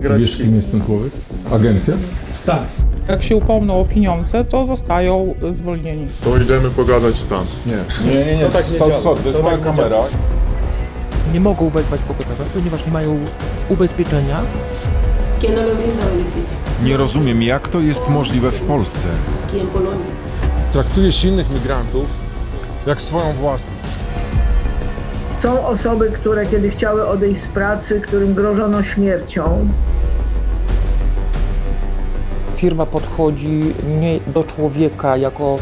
Wiesz, kim jest ten człowiek? Agencja? Tak. Jak się upomną o pieniądze, to zostają zwolnieni. To idziemy pogadać tam. Nie. To tak nie działa. To jest moja kamera. Nie mogą wezwać pogotowia, ponieważ nie mają ubezpieczenia. que no le brinda beneficio Nie rozumiem, jak to jest możliwe w Polsce. aquí en Colombia. Traktujesz innych migrantów jak swoją własną. Są osoby, które kiedy chciały odejść z pracy, którym grożono śmiercią. Firma podchodzi nie do człowieka jako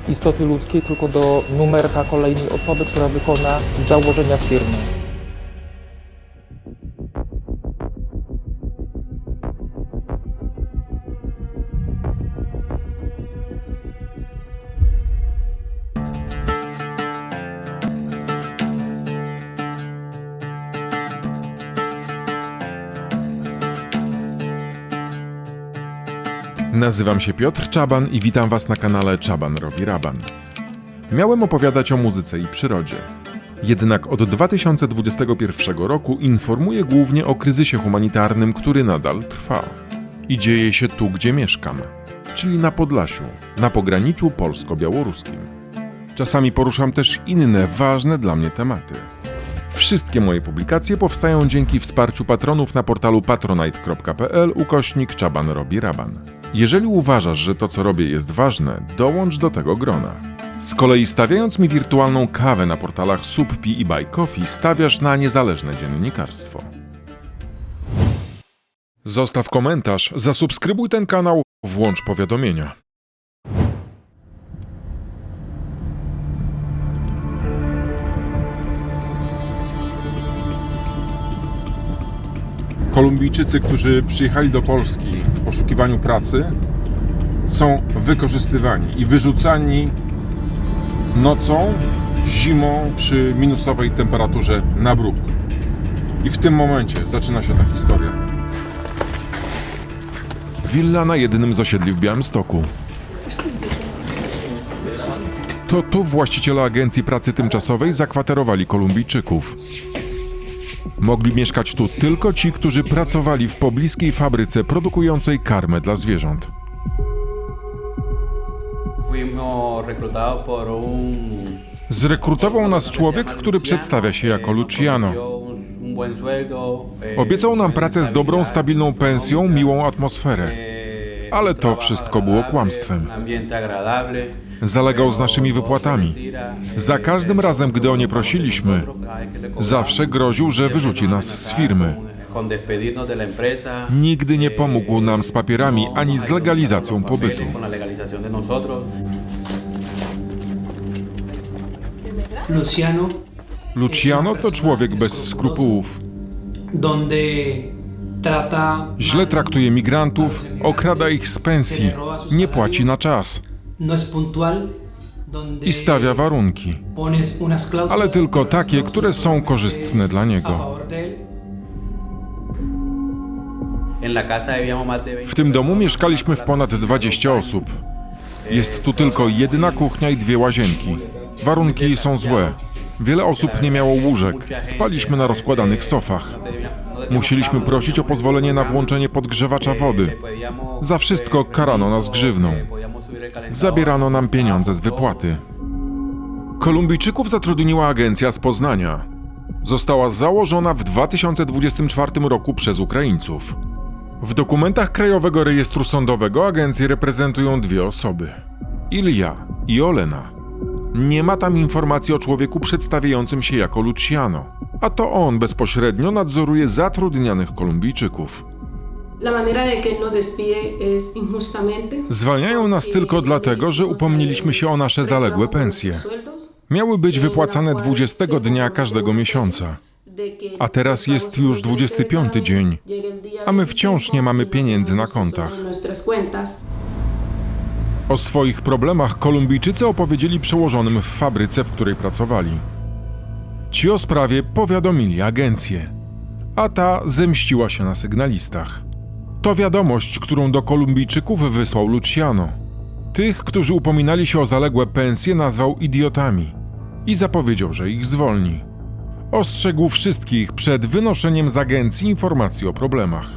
istoty ludzkiej, tylko do numerka kolejnej osoby, która wykona założenia firmy. Nazywam się Piotr Czaban i witam Was na kanale Czaban robi raban. Miałem opowiadać o muzyce i przyrodzie. Jednak od 2021 roku informuję głównie o kryzysie humanitarnym, który nadal trwa. I dzieje się tu, gdzie mieszkam, czyli na Podlasiu, na pograniczu polsko-białoruskim. Czasami poruszam też inne, ważne dla mnie tematy. Wszystkie moje publikacje powstają dzięki wsparciu patronów na portalu patronite.pl/Czaban robi raban. Jeżeli uważasz, że to co robię jest ważne, dołącz do tego grona. Z kolei stawiając mi wirtualną kawę na portalach Subpi i Buy Coffee, stawiasz na niezależne dziennikarstwo. Zostaw komentarz, zasubskrybuj ten kanał, włącz powiadomienia. Kolumbijczycy, którzy przyjechali do Polski w poszukiwaniu pracy, są wykorzystywani i wyrzucani nocą, zimą przy minusowej temperaturze na bruk. I w tym momencie zaczyna się ta historia. Willa na jednym z osiedli w Białymstoku. To tu właściciele agencji pracy tymczasowej zakwaterowali Kolumbijczyków. Mogli mieszkać tu tylko ci, którzy pracowali w pobliskiej fabryce produkującej karmę dla zwierząt. Zrekrutował nas człowiek, który przedstawia się jako Luciano. Obiecał nam pracę z dobrą, stabilną pensją, miłą atmosferę. Ale to wszystko było kłamstwem. Zalegał z naszymi wypłatami. Za każdym razem, gdy o nie prosiliśmy, zawsze groził, że wyrzuci nas z firmy. Nigdy nie pomógł nam z papierami ani z legalizacją pobytu. Luciano to człowiek bez skrupułów. Źle traktuje migrantów, okrada ich z pensji, nie płaci na czas i stawia warunki, ale tylko takie, które są korzystne dla niego. W tym domu mieszkaliśmy w ponad 20 osób. Jest tu tylko jedna kuchnia i 2 łazienki. Warunki są złe. Wiele osób nie miało łóżek. Spaliśmy na rozkładanych sofach. Musieliśmy prosić o pozwolenie na włączenie podgrzewacza wody. Za wszystko karano nas grzywną. Zabierano nam pieniądze z wypłaty. Kolumbijczyków zatrudniła agencja z Poznania. Została założona w 2024 roku przez Ukraińców. W dokumentach Krajowego Rejestru Sądowego agencję reprezentują 2 osoby. Ilja i Olena. Nie ma tam informacji o człowieku przedstawiającym się jako Luciano, a to on bezpośrednio nadzoruje zatrudnianych Kolumbijczyków. Zwalniają nas tylko dlatego, że upomnieliśmy się o nasze zaległe pensje. Miały być wypłacane 20 dnia każdego miesiąca, a teraz jest już 25 dzień, a my wciąż nie mamy pieniędzy na kontach. O swoich problemach Kolumbijczycy opowiedzieli przełożonym w fabryce, w której pracowali. Ci o sprawie powiadomili agencję, a ta zemściła się na sygnalistach. To wiadomość, którą do Kolumbijczyków wysłał Luciano. Tych, którzy upominali się o zaległe pensje, nazwał idiotami i zapowiedział, że ich zwolni. Ostrzegł wszystkich przed wynoszeniem z agencji informacji o problemach.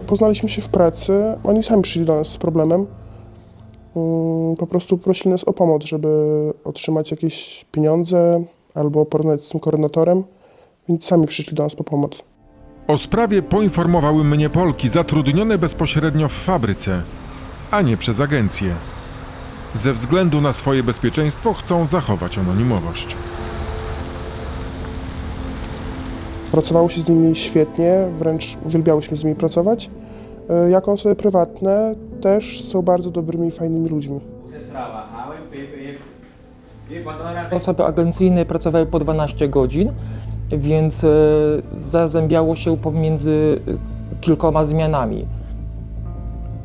Poznaliśmy się w pracy, oni sami przyszli do nas z problemem. Po prostu prosili nas o pomoc, żeby otrzymać jakieś pieniądze albo porozmawiać z tym koordynatorem, więc sami przyszli do nas po pomoc. O sprawie poinformowały mnie Polki zatrudnione bezpośrednio w fabryce, a nie przez agencję. Ze względu na swoje bezpieczeństwo chcą zachować anonimowość. Pracowało się z nimi świetnie, wręcz uwielbiałyśmy z nimi pracować. Jako osoby prywatne też są bardzo dobrymi i fajnymi ludźmi. Osoby agencyjne pracowały po 12 godzin, więc zazębiało się pomiędzy kilkoma zmianami.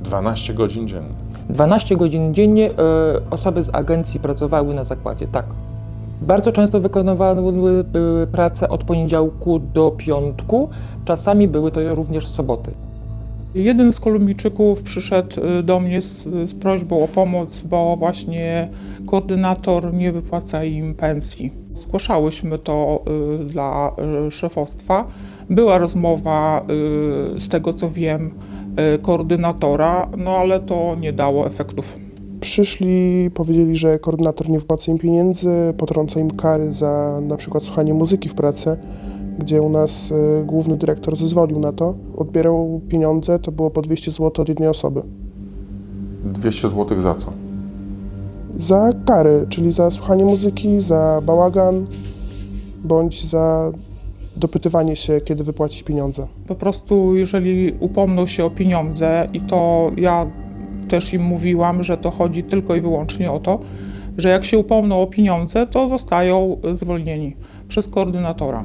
12 godzin dziennie. 12 godzin dziennie osoby z agencji pracowały na zakładzie, tak. Bardzo często wykonywały pracę od poniedziałku do piątku, czasami były to również soboty. Jeden z Kolumbijczyków przyszedł do mnie z prośbą o pomoc, bo właśnie koordynator nie wypłaca im pensji. Zgłaszałyśmy to dla szefostwa. Była rozmowa, z tego co wiem, koordynatora, no ale to nie dało efektów. Przyszli, powiedzieli, że koordynator nie wypłaca im pieniędzy, potrąca im kary za na przykład słuchanie muzyki w pracy, gdzie u nas główny dyrektor zezwolił na to. Odbierał pieniądze, to było po 200 zł od jednej osoby. 200 zł za co? Za kary, czyli za słuchanie muzyki, za bałagan, bądź za dopytywanie się, kiedy wypłacić pieniądze. Po prostu jeżeli upomną się o pieniądze i to ja też im mówiłam, że to chodzi tylko i wyłącznie o to, że jak się upomną o pieniądze, to zostają zwolnieni przez koordynatora.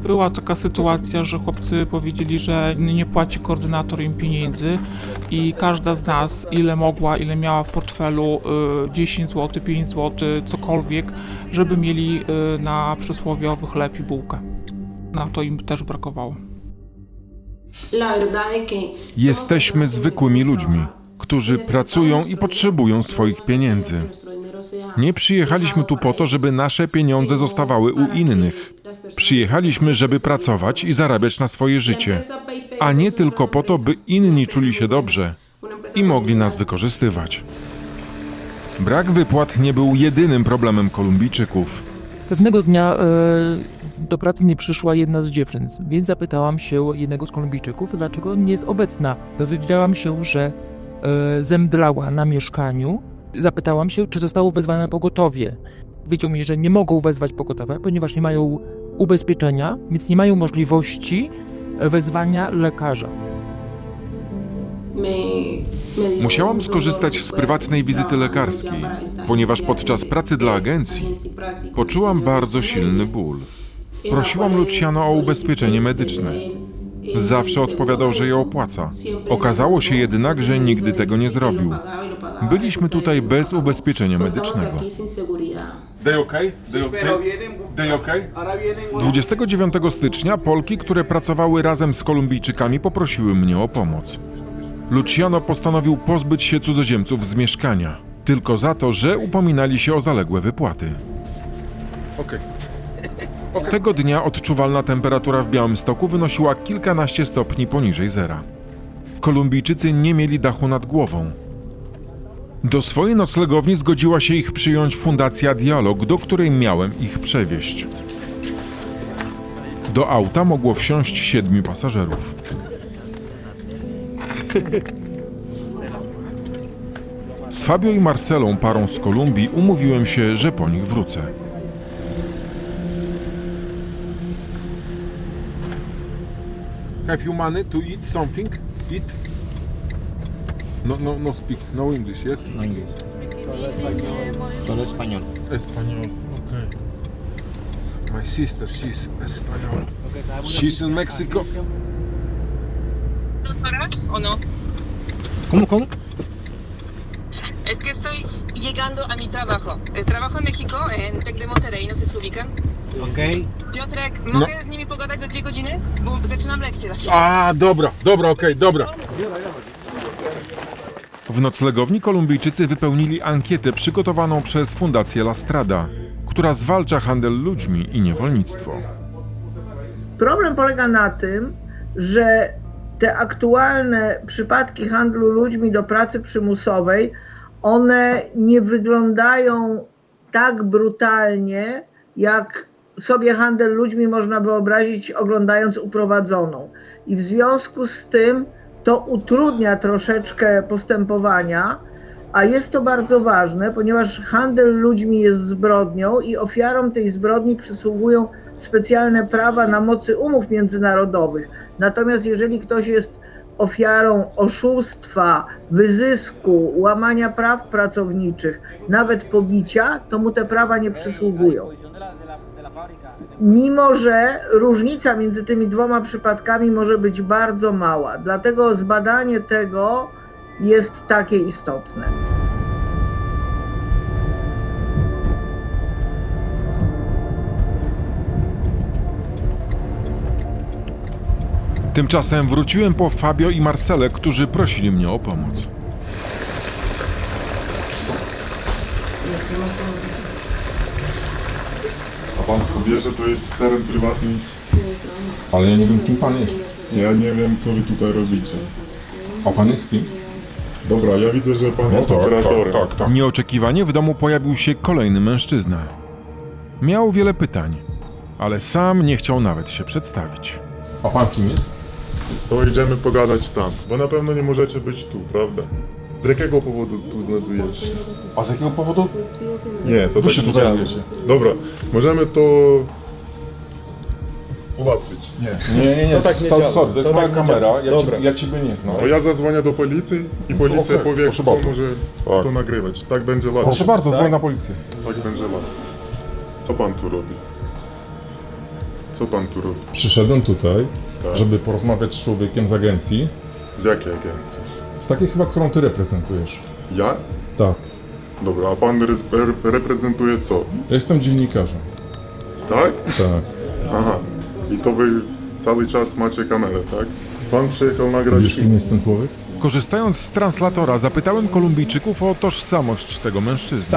Była taka sytuacja, że chłopcy powiedzieli, że nie płaci koordynator im pieniędzy i każda z nas, ile mogła, ile miała w portfelu, 10 zł, 5 zł, cokolwiek, żeby mieli na przysłowiowy chleb i bułkę. Na to im też brakowało. Jesteśmy zwykłymi ludźmi, którzy pracują i potrzebują swoich pieniędzy. Nie przyjechaliśmy tu po to, żeby nasze pieniądze zostawały u innych. Przyjechaliśmy, żeby pracować i zarabiać na swoje życie, a nie tylko po to, by inni czuli się dobrze i mogli nas wykorzystywać. Brak wypłat nie był jedynym problemem Kolumbijczyków. Pewnego dnia do pracy nie przyszła jedna z dziewczyn, więc zapytałam się jednego z Kolumbijczyków, dlaczego nie jest obecna. Dowiedziałam się, że zemdlała na mieszkaniu. Zapytałam się, czy zostało wezwane pogotowie. Powiedział mi, że nie mogą wezwać pogotowia, ponieważ nie mają ubezpieczenia, więc nie mają możliwości wezwania lekarza. Musiałam skorzystać z prywatnej wizyty lekarskiej, ponieważ podczas pracy dla agencji poczułam bardzo silny ból. Prosiłam Luciano o ubezpieczenie medyczne. Zawsze odpowiadał, że je opłaca. Okazało się jednak, że nigdy tego nie zrobił. Byliśmy tutaj bez ubezpieczenia medycznego. 29 stycznia Polki, które pracowały razem z Kolumbijczykami, poprosiły mnie o pomoc. Luciano postanowił pozbyć się cudzoziemców z mieszkania, tylko za to, że upominali się o zaległe wypłaty. Tego dnia odczuwalna temperatura w Białymstoku wynosiła kilkanaście stopni poniżej zera. Kolumbijczycy nie mieli dachu nad głową. Do swojej noclegowni zgodziła się ich przyjąć Fundacja Dialog, do której miałem ich przewieźć. Do auta mogło wsiąść 7 pasażerów. Z Fabio i Marcelą, parą z Kolumbii, umówiłem się, że po nich wrócę. Have you money to eat something? Eat? No speak, no English, yes? No inglés. Solo español. Español, okay. My sister, she's Español. She's in Mexico. ¿2 horas o no? ¿Cómo? Es que estoy llegando a mi trabajo. Trabajo en México, en TEC de Monterrey, no sé si se ubican. Okej. Piotrek, mogę z nimi pogadać za 2 godziny? Bo zaczynam lekcję za chwilę. A, dobra, okej, dobra. W noclegowni Kolumbijczycy wypełnili ankietę przygotowaną przez Fundację La Strada, która zwalcza handel ludźmi i niewolnictwo. Problem polega na tym, że te aktualne przypadki handlu ludźmi do pracy przymusowej, one nie wyglądają tak brutalnie, jak sobie handel ludźmi można wyobrazić, oglądając Uprowadzoną. I w związku z tym to utrudnia troszeczkę postępowania, a jest to bardzo ważne, ponieważ handel ludźmi jest zbrodnią i ofiarom tej zbrodni przysługują specjalne prawa na mocy umów międzynarodowych. Natomiast jeżeli ktoś jest ofiarą oszustwa, wyzysku, łamania praw pracowniczych, nawet pobicia, to mu te prawa nie przysługują. Mimo że różnica między tymi dwoma przypadkami może być bardzo mała. Dlatego zbadanie tego jest takie istotne. Tymczasem wróciłem po Fabio i Marcelę, którzy prosili mnie o pomoc. A pan wie, że to jest teren prywatny? Ale ja nie wiem, kim pan jest. Ja nie wiem, co wy tutaj robicie. A pan jest kim? Dobra, ja widzę, że pan jest operatorem. Tak. Nieoczekiwanie w domu pojawił się kolejny mężczyzna. Miał wiele pytań, ale sam nie chciał nawet się przedstawić. A pan kim jest? To idziemy pogadać tam, bo na pewno nie możecie być tu, prawda? Z jakiego powodu tu znajdujecie się? A z jakiego powodu? Nie, to Wy się nie tutaj działa. wiecie. Dobra, możemy to ułatwić. Nie, To tak nie to, działa. sorry, to jest To moja tak nie kamera, działa. Dobra. ja ciebie nie znam. No ja zadzwonię do policji i policja Okej, powie, proszę co bardzo. może Tak. to nagrywać. Tak będzie łatwiej. Proszę bardzo, tak? dzwoń na policję. Tak będzie łatwiej. Co pan tu robi? Co pan tu robi? Przyszedłem tutaj, Tak. żeby porozmawiać z człowiekiem z agencji. Z jakiej agencji? Z takiej chyba, którą ty reprezentujesz. Ja? Tak. Dobra, a pan reprezentuje co? Ja jestem dziennikarzem. Tak? Tak. Aha. I to wy cały czas macie kamerę, tak? Pan przyjechał nagrać... Wiesz, kim jest ten człowiek? Korzystając z translatora, zapytałem Kolumbijczyków o tożsamość tego mężczyzny.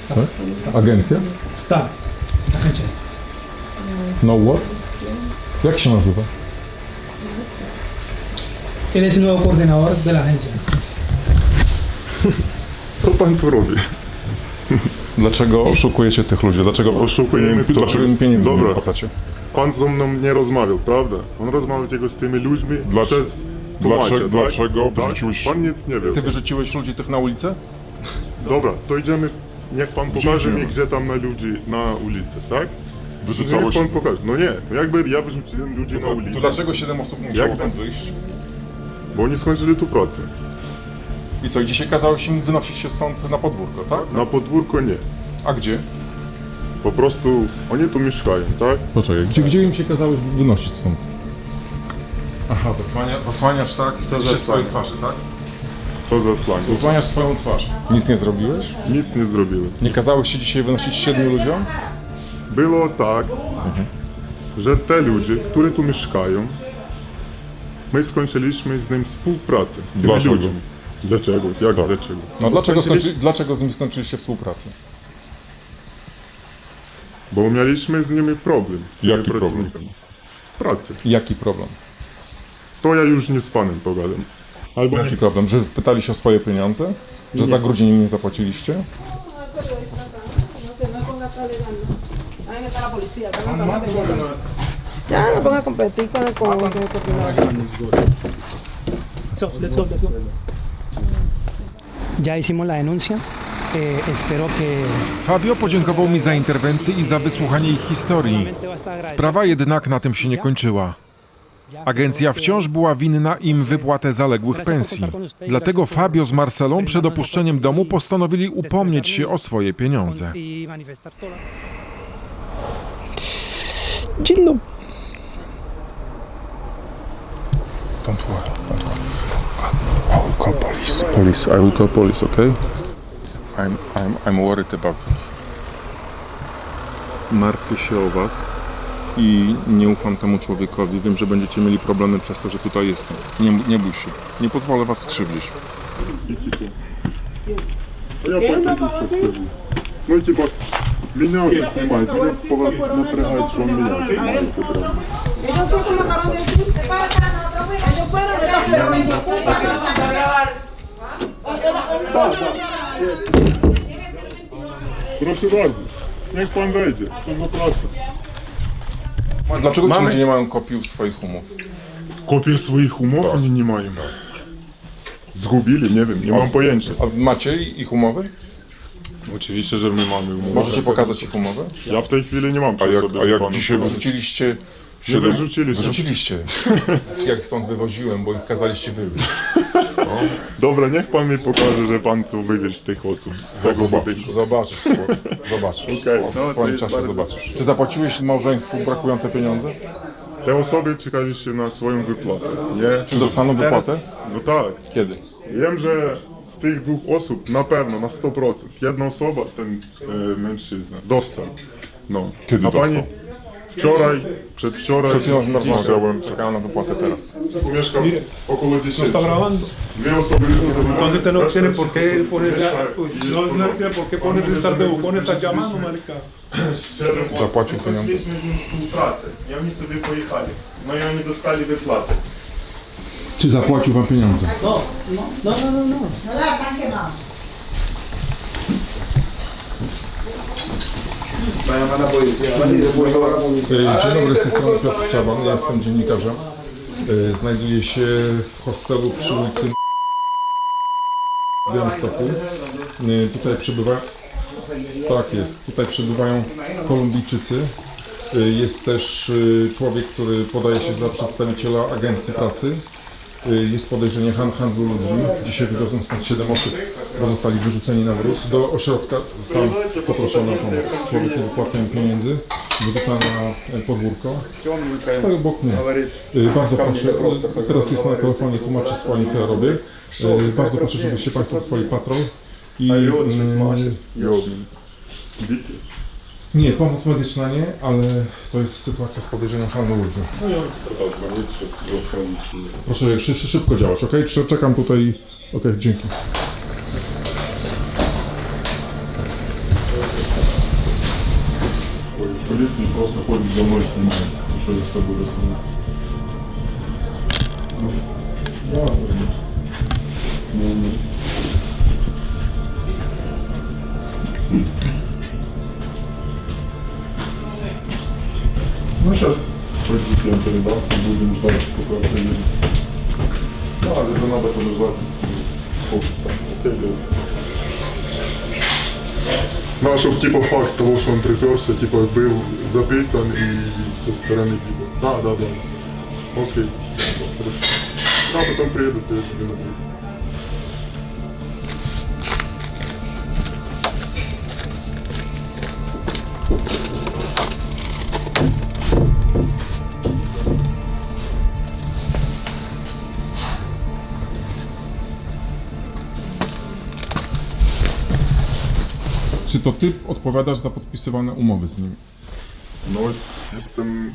Tak? Agencja? Tak, agencia. No what? Jak się nazywa? Él es el nuevo coordinador de la agencia. Co pan tu robi? Dlaczego oszukujecie tych ludzi? Dlaczego Oszukujemy co? Dlaczego im pieniędzy nie Dobra. wypłacacie? Pan ze mną nie rozmawiał, prawda? On rozmawiał tylko z tymi ludźmi przez tłumacza, tak? dlaczego Tak? wyrzuciłeś- Pan nic nie wie. Ty wyrzuciłeś ludzi tych na ulicę? Dobra, to idziemy, niech pan pokaże idziemy? mi, gdzie tam na ludzi na ulicy, tak? Wyrzucałeś... Niech pan pokaże. No nie, no jakby ja wyrzuciłem ludzi na ulicę, To dlaczego 7 osób musiało Jak stąd to? wyjść? bo oni skończyli tu pracę. I co, i dzisiaj kazałeś im wynosić się stąd na podwórko, tak? Na podwórko nie. A gdzie? Po prostu oni tu mieszkają, tak? Poczekaj, gdzie im się kazałeś wynosić stąd? Aha, zasłaniasz tak? zasłaniam? swoje twarzy, tak? Co za slang? Zasłaniasz swoją twarz. Nic nie zrobiłeś? Nic nie zrobiłem. Nie kazałeś się dzisiaj wynosić 7 ludziom? Było tak, że te ludzie, którzy tu mieszkają, my skończyliśmy z nim współpracę, z tymi Dlaczego? ludźmi. Dlaczego? Jak Tak. dlaczego? No Skończyli- dlaczego z nimi skończyliście współpracę? Bo mieliśmy z nimi problem. Z tymi Jaki problem? pracownikami. W pracy. Jaki problem? To ja już nie z panem pogadam. Albo Jaki problem? Że pytali się o swoje pieniądze? Że za grudzień im nie zapłaciliście? Ya, no ponga a competir con el coordinador. So, let's go. Ya hicimos la denuncia. Espero que Fabio podziękował mi za interwencję i za wysłuchanie ich historii. Sprawa jednak na tym się nie kończyła. Agencja wciąż była winna im wypłatę zaległych pensji. Dlatego Fabio z Marcelą przed opuszczeniem domu postanowili upomnieć się o swoje pieniądze. Dzień dobry. Don't worry. I will call police. I will call police, okay? I'm worried about you. Martwię się o was i nie ufam temu człowiekowi. Wiem, że będziecie mieli problemy przez to, że tutaj jestem. Nie bój się. Nie pozwolę was skrzywdzić. To ja płacę. No i ci Меня уже снимают, меня напрягает, что он меня снимает. это правда. Ellos sí como acaban de decir, ellos fueron de Proszę bardzo, niech pan wejdzie, to zapraszam. A dlaczego ci ludzie nie mają kopii swoich umów? Kopie swoich umów oni nie mają. Zgubili, nie wiem, nie mam pojęcia. A macie ich umowy? Oczywiście, że my mamy umowę. Możecie pokazać ich umowę? Ja w tej chwili nie mam przy sobie. A jak panu dzisiaj pokazać. wyrzuciliście... Nie wyrzuciliście. Wyrzuciliście. Jak stąd wywoziłem, bo ich kazaliście wyjść. Dobra, niech pan mi pokaże, że pan tu wywieźć tych osób z tego budynku. Zobaczysz, zobaczysz. Okej, no W to swoim jest czasie bardzo- zobaczysz. Czy zapłaciłeś małżeństwu brakujące pieniądze? Te osoby czekali się na swoją wypłatę, nie? Czy dostaną wypłatę? No tak. Kiedy? Wiem, że z tych dwóch osób na pewno, na 100%. Jedna osoba, ten mężczyzna, dostał. No. Kiedy A pani dostał? wczoraj, przedwczoraj, Przed chwilą dzisiaj. rozmawiałem, czekałem na wypłatę teraz. Tu mieszkam około 10. está grabando. Dwie osoby Entonces usted no tiene por qué poner no tiene por qué poner estar de bucones, está llamando, marica. Zapłacił pieniądze. Mieliśmy z nim współpracę i oni sobie pojechali. No i oni dostali wypłatę. Czy zapłacił wam pieniądze? No. Dzień dobry, z tej strony Piotr Czaban, ja jestem dziennikarzem. Znajduję się w hostelu przy ulicy w Białymstoku. Tutaj przebywa... Tak jest, tutaj przebywają Kolumbijczycy. Jest też człowiek, który podaje się za przedstawiciela agencji pracy. Jest podejrzenie handlu ludźmi. Dzisiaj wywiozłem stąd 7 osób, bo zostali wyrzuceni na mróz. Do ośrodka zostałem poproszony o pomoc. Człowiek nie wypłaca im pieniędzy, wyrzuca na podwórko. Stoi obok mnie. Bardzo proszę, teraz jest na telefonie, tłumaczy swoim, co ja robię. Bardzo proszę, żebyście Państwo wysłali patrol. I nie, pomoc medyczna nie, ale to jest sytuacja z podejrzeniem handlu ludźmi. Proszę szybko działać, ok? Czekam tutaj. Ok, dzięki. W policji просто ходит за мной, снимает, что я с тобой рассказал. Ну, сейчас я передал, будем ждать, пока приедет. Да, это надо подождать. Сколько там? Окей, да. Ну, чтобы типа факт того, что он приперся, типа был записан и со стороны типа. Да. Окей. Хорошо. Да, потом приедут, я тебе наберу. Czy to ty odpowiadasz za podpisywane umowy z nimi? No, jestem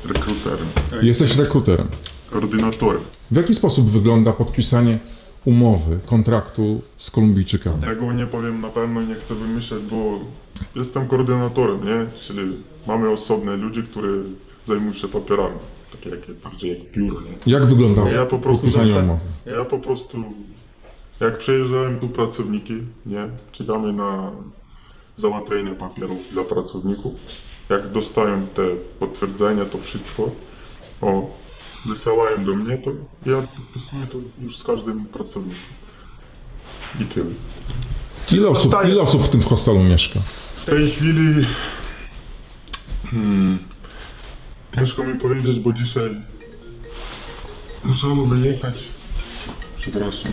rekruterem, Jesteś rekruterem. koordynatorem. W jaki sposób wygląda podpisanie umowy, kontraktu z Kolumbijczykami? Tego nie powiem na pewno, nie chcę wymyślać, bo jestem koordynatorem, nie? Czyli mamy osobne ludzi, którzy zajmują się papierami, takie bardziej jak biuro, nie? Jak wygląda Ja po prostu podpisanie umowy? Ja po prostu, jak przyjeżdżałem tu pracowniki, nie? Czekamy na załatwienie papierów dla pracowników. Jak dostają te potwierdzenia, to wszystko, wysyłają do mnie, to ja podpisuję to już z każdym pracownikiem. I tyle. Ile osób w tym hostelu mieszka? W tej chwili ciężko mi powiedzieć, bo dzisiaj musiało wyjechać, przepraszam,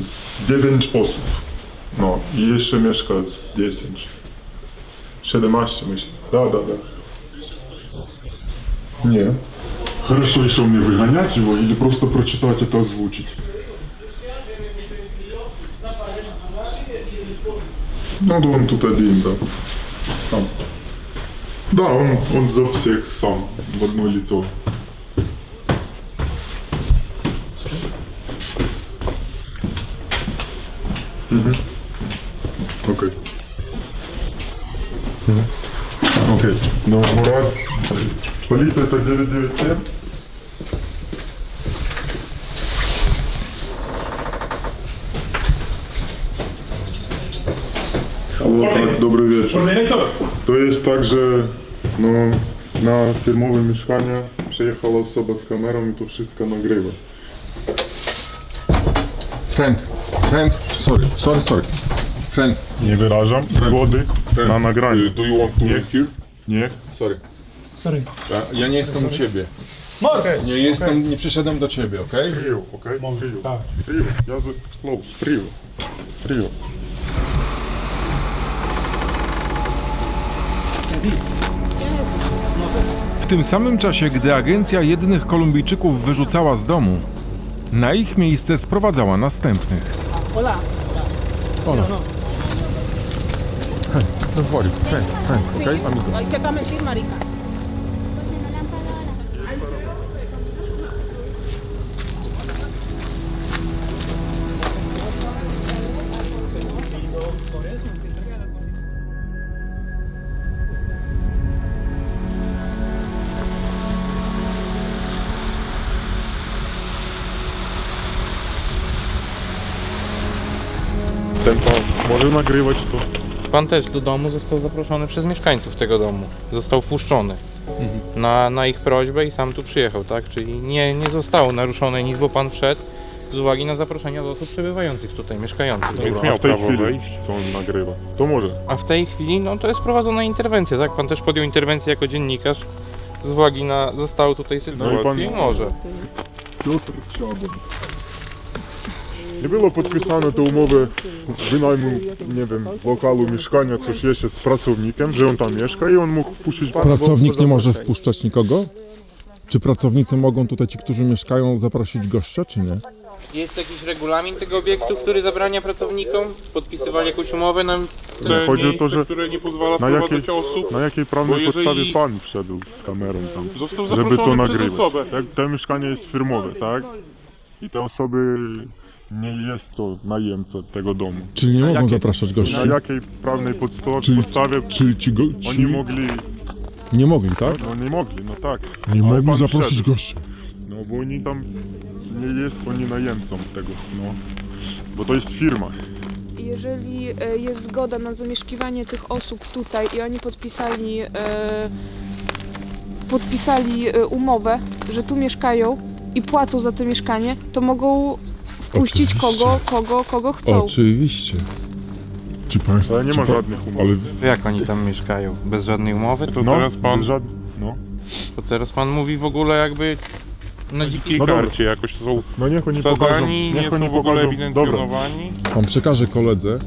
z 9 osób. No i jeszcze mieszka z 10. 17 myślę. Да. Не. Хорошо, еще мне выгонять его или просто прочитать это, озвучить? Ну, да он тут один, да. Сам. Да, он за всех сам, в одно лицо. Окей. Okej, no Murat, policja to 997? Halo, tak, dobry wieczór. To jest tak, że no, na firmowe mieszkanie przyjechała osoba z kamerą i to wszystko nagrywa. Friend, sorry. Friend. Nie wyrażam zgody na nagranie. Do you want to Nie. here? Nie. Sorry. Sorry. Ja nie jestem u ciebie. Nie przyszedłem do ciebie, okej? Frio, okej? Frio. Język close. Frio. W tym samym czasie, gdy agencja jednych Kolumbijczyków wyrzucała z domu, na ich miejsce sprowadzała następnych. Hola. Hey, don't worry, friend, okay? Amigo. Hay que estar mentir, marica. Ten pan może nagrywać to. Pan też do domu został zaproszony przez mieszkańców tego domu. Został wpuszczony na ich prośbę i sam tu przyjechał, tak? Czyli nie zostało naruszone nic, bo pan wszedł z uwagi na zaproszenie od osób przebywających tutaj, mieszkających. Więc Więc miał miał w tej prawo chwili, wejść. co on nagrywa. To może. A w tej chwili, no to jest prowadzona interwencja, tak? Pan też podjął interwencję jako dziennikarz z uwagi na zostałą tutaj sytuację. pan- Może. Piotr Ciabon. Nie było podpisane te umowy wynajmu, nie wiem, lokalu mieszkania, coś jeszcze z pracownikiem, że on tam mieszka i on mógł wpuścić pana. Pracownik nie może wpuszczać nikogo? Czy pracownicy mogą tutaj, ci, którzy mieszkają, zaprosić gościa, czy nie? Jest jakiś regulamin tego obiektu, który zabrania pracownikom? Podpisywali jakąś umowę na Nie, chodzi o to, że które nie pozwala na jakiej, wprowadzać osób. na jakiej prawnej Bo jeżeli- podstawie pan wszedł z kamerą tam, Został żeby to zaproszony przez nagrywać. osobę. Jak to mieszkanie jest firmowe, tak? I te osoby nie jest to najemca tego domu. Czyli nie mogą zapraszać gości? Na jakiej prawnej podstawie Czyli oni mogli... nie mogli, tak? No nie mogli, no tak. Nie Ale mogli pan zaprosić wszedł. gości. No bo oni tam nie jest oni najemcą tego, no. Bo to jest firma. Jeżeli jest zgoda na zamieszkiwanie tych osób tutaj i oni podpisali umowę, że tu mieszkają i płacą za to mieszkanie, to mogą wpuścić kogo chcą. Oczywiście. Czy państwo... Ale nie ma żadnych umów. Jak oni tam mieszkają? Bez żadnej umowy? To teraz pan, To teraz pan mówi w ogóle jakby na dzikiej No dobra. karcie jakoś to są No niech oni pokażą, wsadzani, nie niech oni są w ogóle pokażą. ewidencjonowani. Pan przekaże koledze,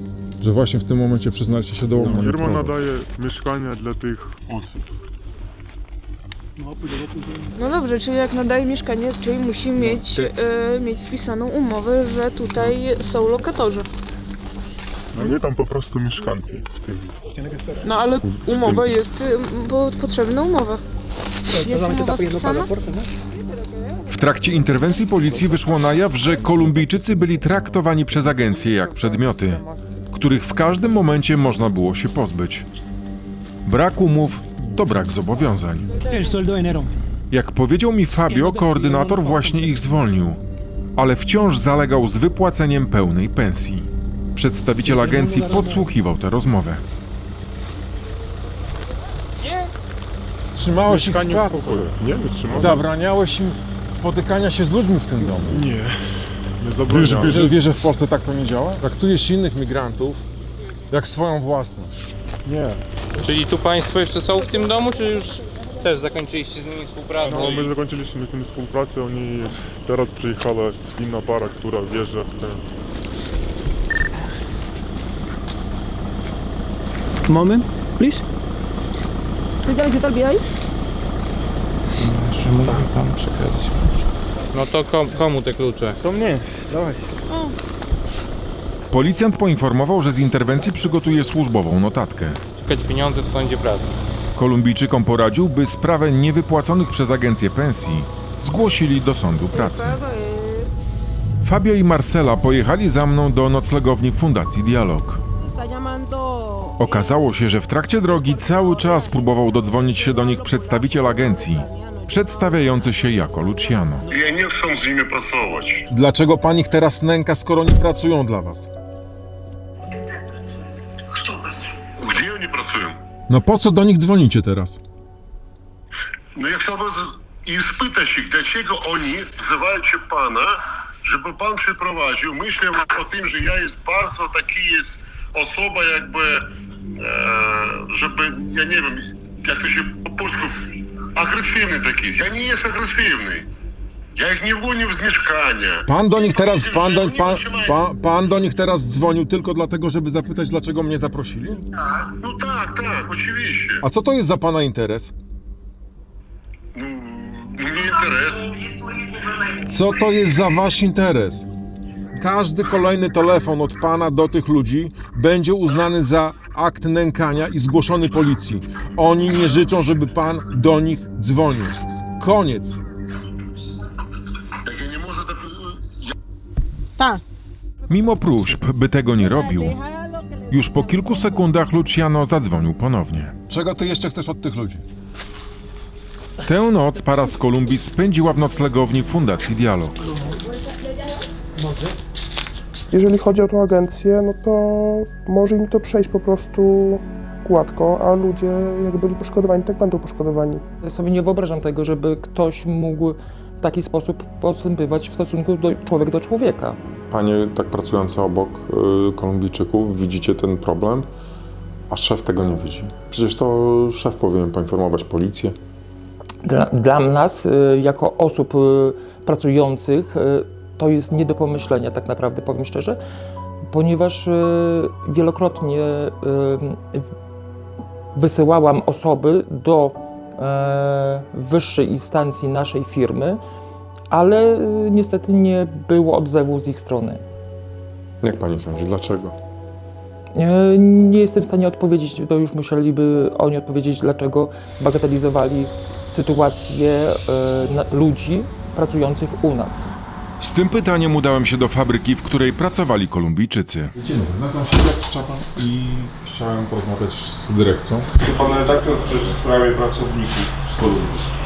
że właśnie w tym momencie przyznaliście się do łamania Firma prawa. nadaje mieszkania dla tych osób. No dobrze, czyli jak nadaje mieszkanie, czyli musi mieć spisaną umowę, że tutaj są lokatorzy. No nie tam po prostu mieszkańcy w tym. No ale umowa jest, bo potrzebna umowa. Jest umowa spisana? W trakcie interwencji policji wyszło na jaw, że Kolumbijczycy byli traktowani przez agencję jak przedmioty, których w każdym momencie można było się pozbyć. Brak umów to brak zobowiązań. El sueldo de enero. Jak powiedział mi Fabio, koordynator właśnie ich zwolnił, ale wciąż zalegał z wypłaceniem pełnej pensji. Przedstawiciel agencji podsłuchiwał tę rozmowę. Trzymałeś ich w Mieszkanie klatce. pokoju. Nie, nie trzymałem. Zabraniałeś im spotykania się z ludźmi w tym domu. Nie. Nie zabraniałem. Wiesz, że w Polsce tak to nie działa? Traktujesz innych migrantów jak swoją własność. Nie. Czyli tu państwo jeszcze są w tym domu, czy już też zakończyliście z nimi współpracę? No my zakończyliśmy z nimi współpracę, oni teraz przyjechała inna para, która wjeżdża w ten. Moment, please. ¿Ya se te olvida ahí? Że mógłby pan przekazać. No to komu te klucze? To mnie, dawaj. Policjant poinformował, że z interwencji przygotuje służbową notatkę. Szukać pieniądze w sądzie pracy. Kolumbijczykom poradził, by sprawę niewypłaconych przez agencję pensji zgłosili do sądu pracy. Fabio i Marcela pojechali za mną do noclegowni Fundacji Dialog. Está llamando Okazało się, że w trakcie drogi cały czas próbował dodzwonić się do nich przedstawiciel agencji, przedstawiający się jako Luciano. Ja nie chcę z nimi pracować. Dlaczego pan ich teraz nęka, skoro nie pracują dla was? Gdzie oni pracują? No po co do nich dzwonicie teraz? No ja chciałbym spytać ich, dlaczego oni wzywają się pana, żeby pan przeprowadził. Myślę o tym, że ja jest bardzo taki jest osoba jakby, żeby, ja nie wiem, jak to się po polsku, agresywny taki jest. Ja nie jest agresywny. Ja ich nie gonię z mieszkania. Pan do nich teraz dzwonił tylko dlatego, żeby zapytać, dlaczego mnie zaprosili? No tak, oczywiście. A co to jest za pana interes? Nie interes. Co to jest za wasz interes? Każdy kolejny telefon od pana do tych ludzi będzie uznany za akt nękania i zgłoszony policji. Oni nie życzą, żeby pan do nich dzwonił. Koniec. Tak ja nie może tak... Tak. Mimo próśb, by tego nie robił, już po kilku sekundach Luciano zadzwonił ponownie. Czego ty jeszcze chcesz od tych ludzi? Tę noc para z Kolumbii spędziła w noclegowni Fundacji Dialog. Jeżeli chodzi o tą agencję, no to może im to przejść po prostu gładko, a ludzie jak byli poszkodowani, tak będą poszkodowani. Ja sobie nie wyobrażam tego, żeby ktoś mógł w taki sposób postępować w stosunku człowiek do człowieka. Panie, tak pracujące obok Kolumbijczyków, widzicie ten problem, a szef tego nie widzi. Przecież to szef powinien poinformować policję. Dla nas, jako osób pracujących, to jest nie do pomyślenia, tak naprawdę, powiem szczerze, ponieważ wielokrotnie wysyłałam osoby do wyższej instancji naszej firmy, ale niestety nie było odzewu z ich strony. Jak pani sądzi, dlaczego? Nie jestem w stanie odpowiedzieć, to już musieliby oni odpowiedzieć, dlaczego bagatelizowali sytuację ludzi pracujących u nas. Z tym pytaniem udałem się do fabryki, w której pracowali Kolumbijczycy. Dzień dobry, nazywam się Piotr Czapan i chciałem porozmawiać z dyrekcją. To pan redaktor w sprawie pracowników z Kolumbii.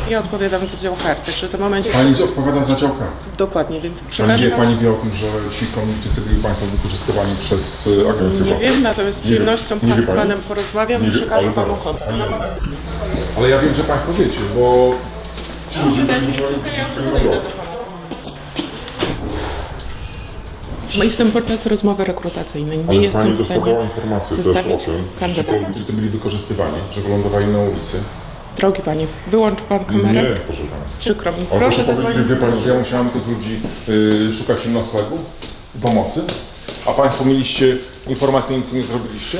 Ja odpowiadam za dział kart, także za moment... Pani odpowiada za dział kart. Dokładnie, więc przekażę... Pani wie o tym, że ci Kolumbijczycy byli państwo wykorzystywani przez agencję? Nie wiem, natomiast z przyjemnością pan z panem porozmawiam i przekażę panu kontakt. Ale ja wiem, że państwo wiecie, bo... Jestem podczas rozmowy rekrutacyjnej, nie Ale jestem pani w stanie dostawała informację też o zostawić tym, że kandydata. Kolumbijczycy byli wykorzystywani, że wylądowali na ulicy. Drogi panie, wyłącz pan kamerę. Nie, proszę pana. Przykro mi, Ale proszę powiedzieć, zadzwonić. wie pani, że ja musiałem tych ludzi szukać im noclegu i pomocy, a państwo mieliście informację, nic nie zrobiliście?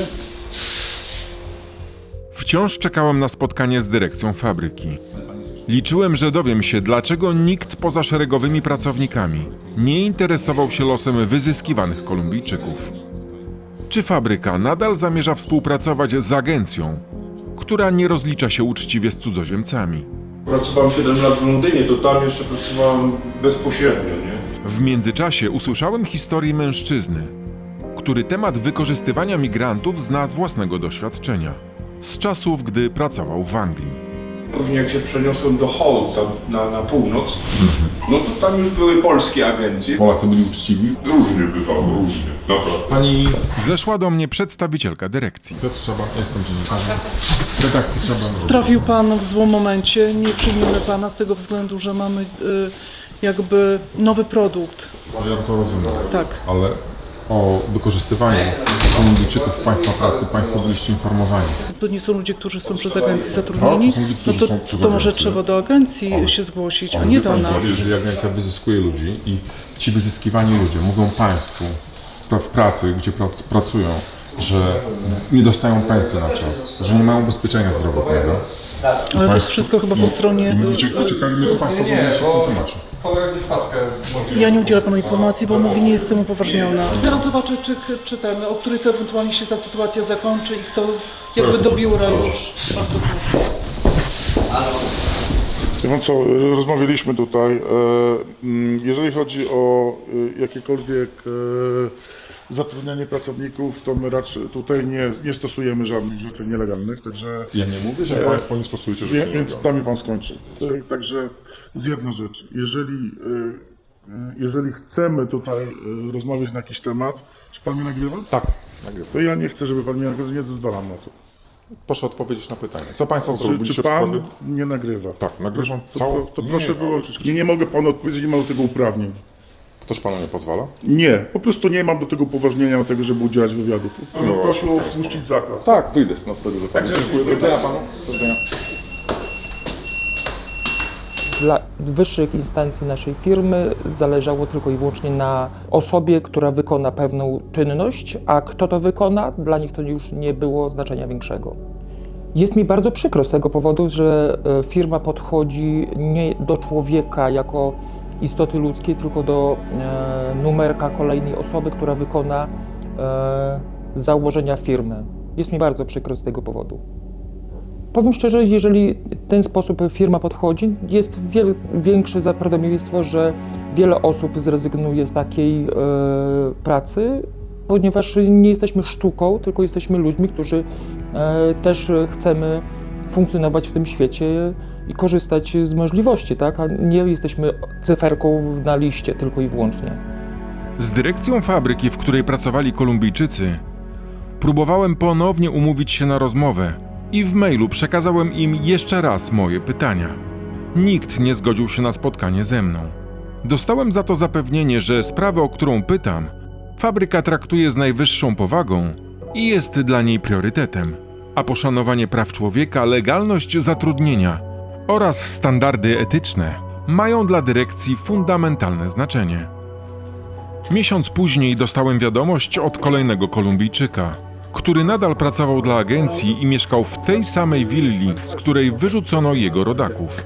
Wciąż czekałem na spotkanie z dyrekcją fabryki. Liczyłem, że dowiem się, dlaczego nikt poza szeregowymi pracownikami nie interesował się losem wyzyskiwanych Kolumbijczyków. Czy fabryka nadal zamierza współpracować z agencją, która nie rozlicza się uczciwie z cudzoziemcami? Pracowałem 7 lat w Londynie, to tam jeszcze pracowałem bezpośrednio, nie? W międzyczasie usłyszałem historię mężczyzny, który temat wykorzystywania migrantów zna z własnego doświadczenia, z czasów, gdy pracował w Anglii. Później jak się przeniosłem do Hull, tam na północ, no to tam już były polskie agencje. Polacy byli uczciwi? Różnie bywało, różnie, naprawdę. Pani... Zeszła do mnie przedstawicielka dyrekcji. Piotr Czaban, jestem dziennikarzem. Redakcji Czaban. Trafił pan w złym momencie, nie przyjmiemy pana z tego względu, że mamy jakby nowy produkt. Ja to rozumiem. Tak. Ale o wykorzystywaniu Kolumbijczyków w państwa pracy państwo byliście informowani. To nie są ludzie, którzy są przez agencję zatrudnieni, to są ludzie, którzy są przez to może agencję. trzeba do agencji się zgłosić, a nie do nas. Jeżeli agencja wyzyskuje ludzi i ci wyzyskiwani ludzie mówią państwu w pracy, gdzie pracują, że nie dostają pensji na czas, że nie mają ubezpieczenia zdrowotnego. Ale to jest wszystko chyba po stronie... Czekaliśmy, co państwo zrobiliście w tym temacie. Ja nie udzielę panu informacji, bo mówi, nie jestem upoważniona. Zaraz zobaczę, czy o której to ewentualnie się ta sytuacja zakończy i kto jakby do biura już. Bardzo proszę. No co, rozmawialiśmy tutaj. Jeżeli chodzi o jakiekolwiek zatrudnianie pracowników, to my raczej tutaj nie stosujemy żadnych rzeczy nielegalnych, także... Ja nie mówię, że Państwo nie stosujecie rzeczy Więc tam mi Pan skończy. Także jest jedna rzecz. Jeżeli chcemy tutaj rozmawiać na jakiś temat, czy Pan mnie nagrywa? Tak, nagrywam. To ja nie chcę, żeby Pan mnie nagrywał, nie zezwalam na to. Proszę odpowiedzieć na pytanie. Co Państwo zrobiliście Czy w Pan sprawie... nie nagrywa? Tak, nagrywam To proszę wyłączyć. Nie mogę Panu odpowiedzieć, nie mam do tego uprawnień. Ktoś Panu nie pozwala? Nie, po prostu nie mam do tego upoważnienia, do tego, żeby udzielać wywiadów. Proszę opuścić zakład. Tak, wyjdę z tego zakładu. Dziękuję. Do widzenia Panu. Do widzenia. Dla wyższych instancji naszej firmy zależało tylko i wyłącznie na osobie, która wykona pewną czynność, a kto to wykona, dla nich to już nie było znaczenia większego. Jest mi bardzo przykro z tego powodu, że firma podchodzi nie do człowieka jako istoty ludzkiej, tylko do numerka kolejnej osoby, która wykona założenia firmy. Jest mi bardzo przykro z tego powodu. Powiem szczerze, jeżeli w ten sposób firma podchodzi, jest większe prawdopodobieństwo, że wiele osób zrezygnuje z takiej pracy, ponieważ nie jesteśmy sztuką, tylko jesteśmy ludźmi, którzy też chcemy funkcjonować w tym świecie i korzystać z możliwości, tak? A nie jesteśmy cyferką na liście tylko i wyłącznie. Z dyrekcją fabryki, w której pracowali Kolumbijczycy, próbowałem ponownie umówić się na rozmowę i w mailu przekazałem im jeszcze raz moje pytania. Nikt nie zgodził się na spotkanie ze mną. Dostałem za to zapewnienie, że sprawę, o którą pytam, fabryka traktuje z najwyższą powagą i jest dla niej priorytetem, a poszanowanie praw człowieka, legalność zatrudnienia oraz standardy etyczne mają dla dyrekcji fundamentalne znaczenie. Miesiąc później dostałem wiadomość od kolejnego Kolumbijczyka, który nadal pracował dla agencji i mieszkał w tej samej willi, z której wyrzucono jego rodaków.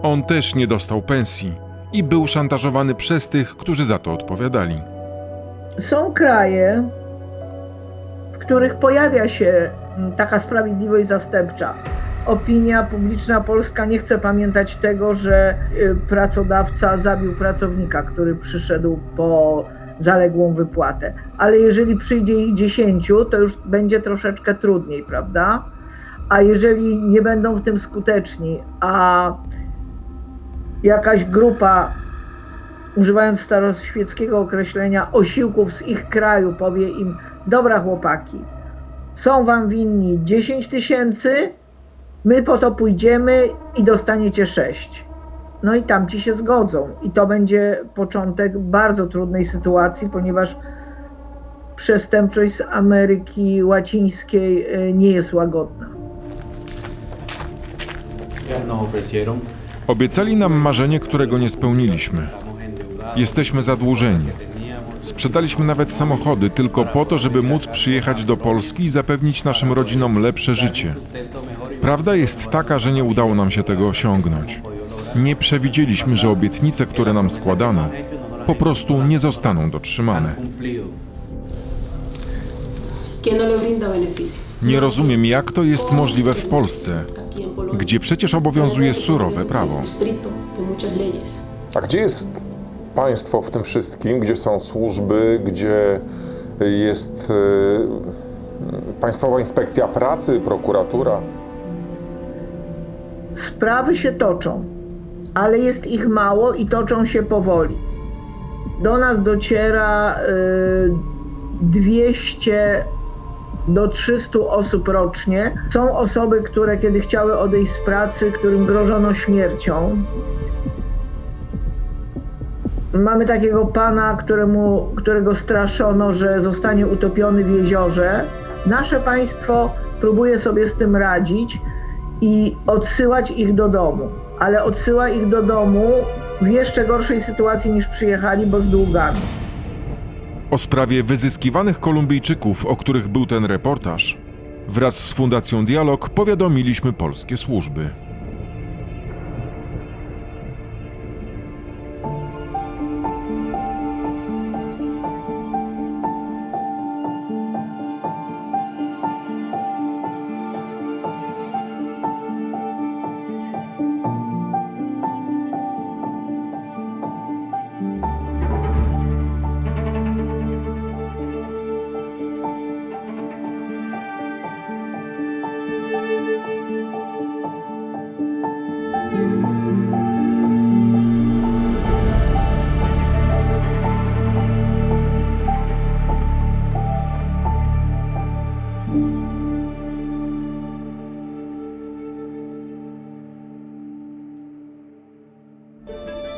On też nie dostał pensji i był szantażowany przez tych, którzy za to odpowiadali. Są kraje, w których pojawia się taka sprawiedliwość zastępcza. Opinia publiczna polska nie chce pamiętać tego, że pracodawca zabił pracownika, który przyszedł po zaległą wypłatę. Ale jeżeli przyjdzie ich 10, to już będzie troszeczkę trudniej, prawda? A jeżeli nie będą w tym skuteczni, a jakaś grupa, używając staroświeckiego określenia, osiłków z ich kraju powie im: dobra chłopaki, są wam winni 10 000, my po to pójdziemy i dostaniecie 6. No i tamci się zgodzą. I to będzie początek bardzo trudnej sytuacji, ponieważ przestępczość z Ameryki Łacińskiej nie jest łagodna. Obiecali nam marzenie, którego nie spełniliśmy. Jesteśmy zadłużeni. Sprzedaliśmy nawet samochody tylko po to, żeby móc przyjechać do Polski i zapewnić naszym rodzinom lepsze życie. Prawda jest taka, że nie udało nam się tego osiągnąć. Nie przewidzieliśmy, że obietnice, które nam składano, po prostu nie zostaną dotrzymane. Nie rozumiem, jak to jest możliwe w Polsce, gdzie przecież obowiązuje surowe prawo. A gdzie jest państwo w tym wszystkim? Gdzie są służby? Gdzie jest Państwowa Inspekcja Pracy, prokuratura? Sprawy się toczą, ale jest ich mało i toczą się powoli. Do nas dociera 200 do 300 osób rocznie. Są osoby, które kiedy chciały odejść z pracy, którym grożono śmiercią. Mamy takiego pana, którego straszono, że zostanie utopiony w jeziorze. Nasze państwo próbuje sobie z tym radzić i odsyłać ich do domu. Ale odsyła ich do domu w jeszcze gorszej sytuacji niż przyjechali, bo z długami. O sprawie wyzyskiwanych Kolumbijczyków, o których był ten reportaż, wraz z Fundacją Dialog powiadomiliśmy polskie służby.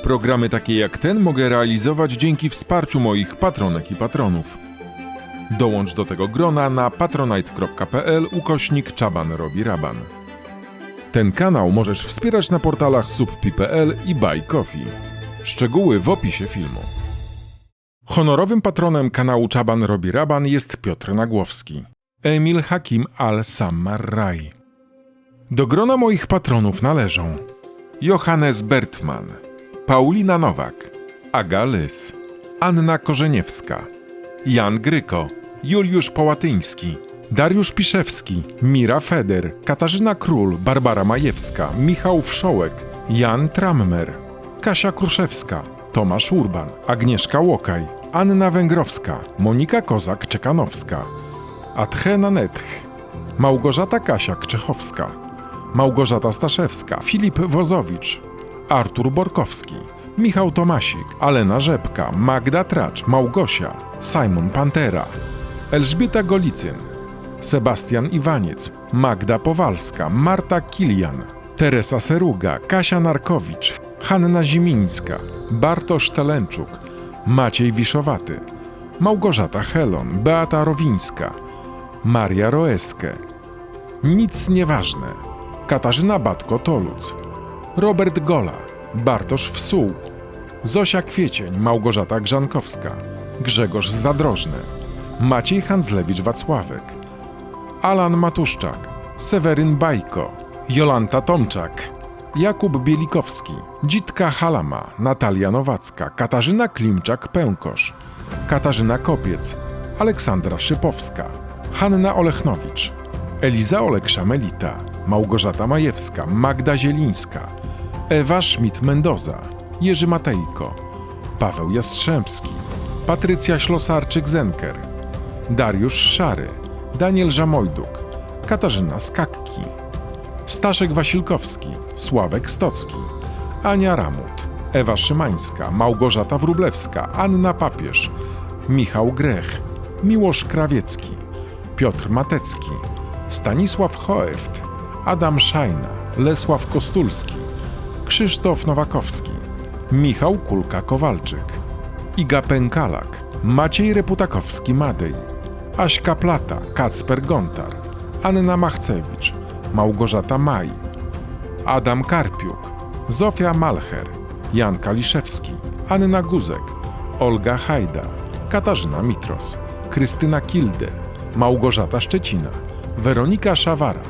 Programy takie jak ten mogę realizować dzięki wsparciu moich patronek i patronów. Dołącz do tego grona na patronite.pl/Czaban robi raban. Ten kanał możesz wspierać na portalach subpi.pl i Buy Coffee. Szczegóły w opisie filmu. Honorowym patronem kanału Czaban robi raban jest Piotr Nagłowski. Emil Hakim Al-Sammarrai. Do grona moich patronów należą Johannes Bertman, Paulina Nowak, Aga Lys, Anna Korzeniewska, Jan Gryko, Juliusz Połatyński, Dariusz Piszewski, Mira Feder, Katarzyna Król, Barbara Majewska, Michał Wszołek, Jan Trammer, Kasia Kruszewska, Tomasz Urban, Agnieszka Łokaj, Anna Węgrowska, Monika Kozak-Czekanowska, Atchena Netch, Małgorzata Kasiak-Czechowska, Małgorzata Staszewska, Filip Wozowicz, Artur Borkowski, Michał Tomasik, Alena Rzepka, Magda Tracz, Małgosia, Simon Pantera, Elżbieta Golicyn, Sebastian Iwaniec, Magda Powalska, Marta Kilian, Teresa Seruga, Kasia Narkowicz, Hanna Zimińska, Bartosz Telenczuk, Maciej Wiszowaty, Małgorzata Helon, Beata Rowińska, Maria Roeskę, Nic Nieważne, Katarzyna Batko-Toluc, Robert Gola, Bartosz Wsuł, Zosia Kwiecień, Małgorzata Grzankowska, Grzegorz Zadrożny, Maciej Handzlewicz-Wacławek, Alan Matuszczak, Seweryn Bajko, Jolanta Tomczak, Jakub Bielikowski, Dzitka Halama, Natalia Nowacka, Katarzyna Klimczak-Pękosz, Katarzyna Kopiec, Aleksandra Szypowska, Hanna Olechnowicz, Eliza Olek-Szamelita, Małgorzata Majewska, Magda Zielińska, Ewa Schmidt-Mendoza, Jerzy Matejko, Paweł Jastrzębski, Patrycja Ślosarczyk-Zenker, Dariusz Szary, Daniel Żamojduk, Katarzyna Skakki, Staszek Wasilkowski, Sławek Stocki, Ania Ramut, Ewa Szymańska, Małgorzata Wróblewska, Anna Papież, Michał Grech, Miłosz Krawiecki, Piotr Matecki, Stanisław Choeft, Adam Szajna, Lesław Kostulski, Krzysztof Nowakowski, Michał Kulka-Kowalczyk, Iga Pękalak, Maciej Reputakowski-Madej, Aśka Plata, Kacper Gontar, Anna Machcewicz, Małgorzata Maj, Adam Karpiuk, Zofia Malcher, Jan Kaliszewski, Anna Guzek, Olga Hajda, Katarzyna Mitros, Krystyna Kilde, Małgorzata Szczecina, Weronika Szawara,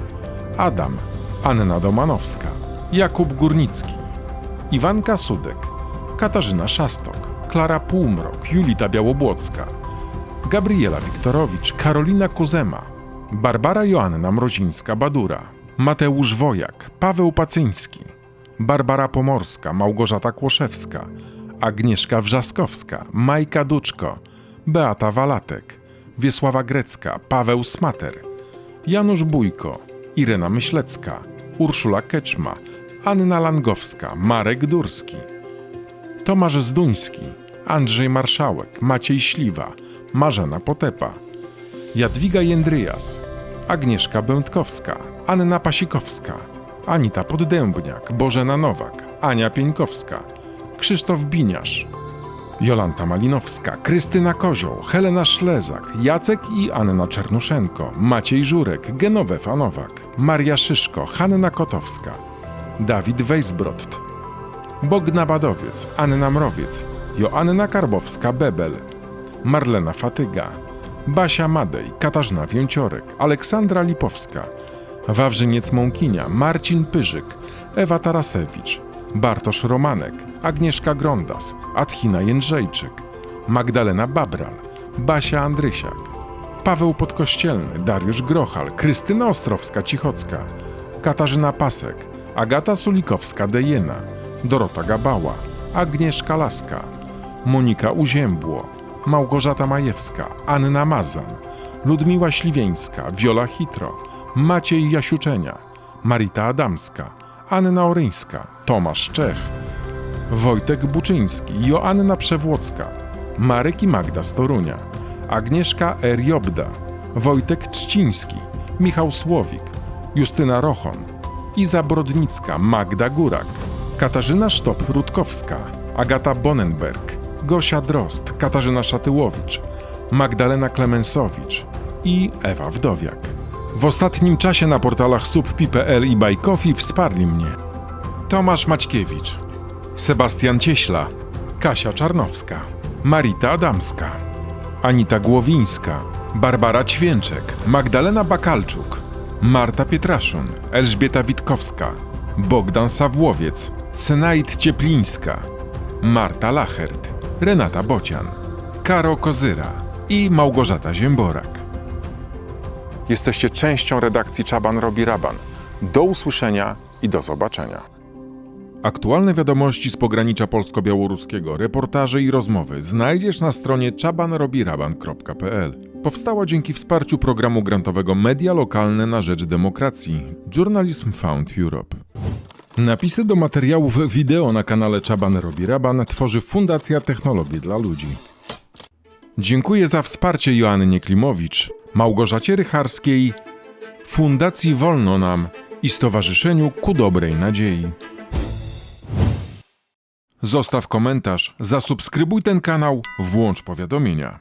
Adam, Anna Domanowska, Jakub Górnicki, Iwanka Sudek, Katarzyna Szastok, Klara Półmrok, Julita Białobłocka, Gabriela Wiktorowicz, Karolina Kuzema, Barbara Joanna Mrozińska-Badura, Mateusz Wojak, Paweł Pacyński, Barbara Pomorska, Małgorzata Kłoszewska, Agnieszka Wrzaskowska, Majka Duczko, Beata Walatek, Wiesława Grecka, Paweł Smater, Janusz Bójko, Irena Myślecka, Urszula Keczma, Anna Langowska, Marek Durski, Tomasz Zduński, Andrzej Marszałek, Maciej Śliwa, Marzena Potepa, Jadwiga Jędryjas, Agnieszka Będkowska, Anna Pasikowska, Anita Poddębniak, Bożena Nowak, Ania Pieńkowska, Krzysztof Biniarz, Jolanta Malinowska, Krystyna Kozioł, Helena Szlezak, Jacek i Anna Czernuszenko, Maciej Żurek, Genowefa Nowak, Maria Szyszko, Hanna Kotowska, Dawid Weisbrot, Bogna Badowiec, Anna Mrowiec, Joanna Karbowska-Bebel, Marlena Fatyga, Basia Madej, Katarzyna Więciorek, Aleksandra Lipowska, Wawrzyniec Mąkinia, Marcin Pyrzyk, Ewa Tarasewicz, Bartosz Romanek, Agnieszka Grondas, Adhina Jędrzejczyk, Magdalena Babral, Basia Andrysiak, Paweł Podkościelny, Dariusz Grochal, Krystyna Ostrowska-Cichocka, Katarzyna Pasek, Agata Sulikowska-Dejena, Dorota Gabała, Agnieszka Laska, Monika Uziębło, Małgorzata Majewska, Anna Mazan, Ludmiła Śliwieńska, Wiola Hitro, Maciej Jasiuczenia, Marita Adamska, Anna Oryńska, Tomasz Czech, Wojtek Buczyński, Joanna Przewłocka, Marek i Magda z Torunia, Agnieszka R. Jobda, Wojtek Trzciński, Michał Słowik, Justyna Rochon, Iza Brodnicka, Magda Górak, Katarzyna Sztop-Rutkowska, Agata Bonenberg, Gosia Drozd, Katarzyna Szatyłowicz, Magdalena Klemensowicz i Ewa Wdowiak. W ostatnim czasie na portalach subpi.pl i Buy Coffee wsparli mnie Tomasz Maćkiewicz, Sebastian Cieśla, Kasia Czarnowska, Marita Adamska, Anita Głowińska, Barbara Ćwięczek, Magdalena Bakalczuk, Marta Pietraszun, Elżbieta Witkowska, Bogdan Sawłowiec, Senaid Cieplińska, Marta Lachert, Renata Bocian, Karo Kozyra i Małgorzata Ziemborak. Jesteście częścią redakcji Czaban robi Raban. Do usłyszenia i do zobaczenia. Aktualne wiadomości z pogranicza polsko-białoruskiego, reportaże i rozmowy znajdziesz na stronie czabanrobiraban.pl. Powstała dzięki wsparciu programu grantowego Media Lokalne na rzecz Demokracji Journalism Fund Europe. Napisy do materiałów wideo na kanale Czaban robi Raban tworzy Fundacja Technologii dla Ludzi. Dziękuję za wsparcie Joannie Klimowicz, Małgorzacie Rycharskiej, Fundacji Wolno Nam i Stowarzyszeniu Ku Dobrej Nadziei. Zostaw komentarz, zasubskrybuj ten kanał, włącz powiadomienia.